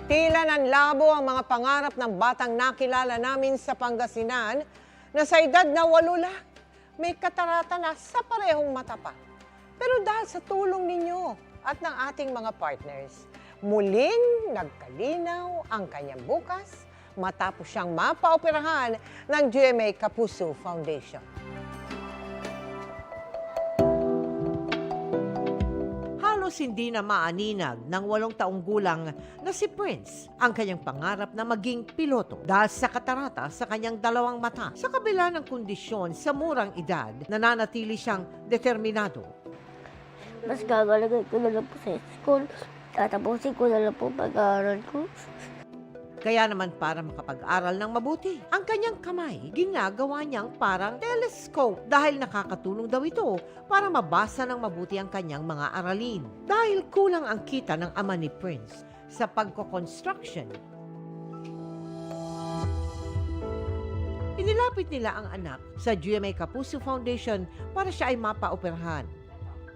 Tila nanlabo ang mga pangarap ng batang nakilala namin sa Pangasinan na sa edad na 8 lang, may katarata na sa parehong mata pa. Pero dahil sa tulong ninyo at ng ating mga partners, muling nagkalinaw ang kanyang bukas matapos siyang mapaoperahan ng GMA Kapuso Foundation. Halos hindi na maaninag ng 8 taong gulang na si Prince ang kanyang pangarap na maging piloto dahil sa katarata sa kanyang 2 mata. Sa kabila ng kondisyon sa murang edad, nananatili siyang determinado. Mas gagalagay ko na lang po sa school. Tatapusin ko na lang po pag-aaral ko. Kaya naman para makapag-aral ng mabuti, ang kanyang kamay ginagawa niyang parang telescope dahil nakakatulong daw ito para mabasa ng mabuti ang kanyang mga aralin. Dahil kulang ang kita ng ama ni Prince sa pagko-construction, inilapit nila ang anak sa GMA Kapuso Foundation para siya ay mapaoperahan.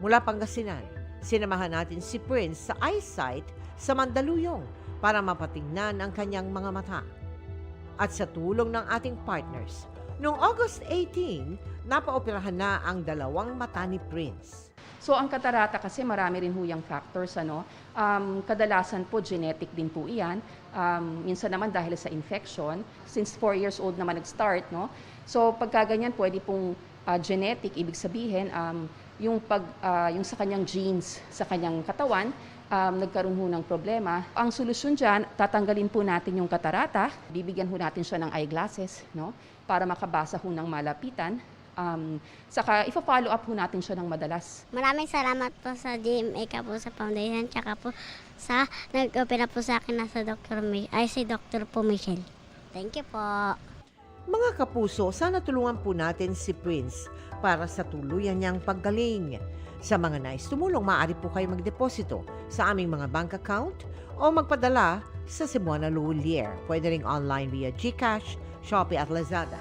Mula Pangasinan, sinamahan natin si Prince sa eyesight sa Mandaluyong para mapatingnan ang kanyang mga mata. At sa tulong ng ating partners, noong August 18, napaoperahan na ang 2 mata ni Prince. So ang katarata kasi marami rin huyang factors, kadalasan po genetic din po iyan. Minsan naman dahil sa infection, since 4 years old naman nag-start, no? So pagkaganyan pwede pong genetic, ibig sabihin yung sa kanyang genes sa kanyang katawan, nagkaroon ho ng problema. Ang solusyon dyan, tatanggalin po natin yung katarata, bibigyan ho natin siya ng eyeglasses, no? Para makabasa ho ng malapitan. Saka ipa-follow up ho natin siya ng madalas. Maraming salamat po sa GMA Kapuso Foundation tsaka po sa nag-opera po sa akin na si Dr. po Michelle. Thank you po. Mga kapuso, sana tulungan po natin si Prince para sa tuluyan niyang paggaling. Sa mga nais tumulong, maaari po kayo magdeposito sa aming mga bank account o magpadala sa Cebuana Lulier. Pwede ring online via GCash, Shopee at Lazada.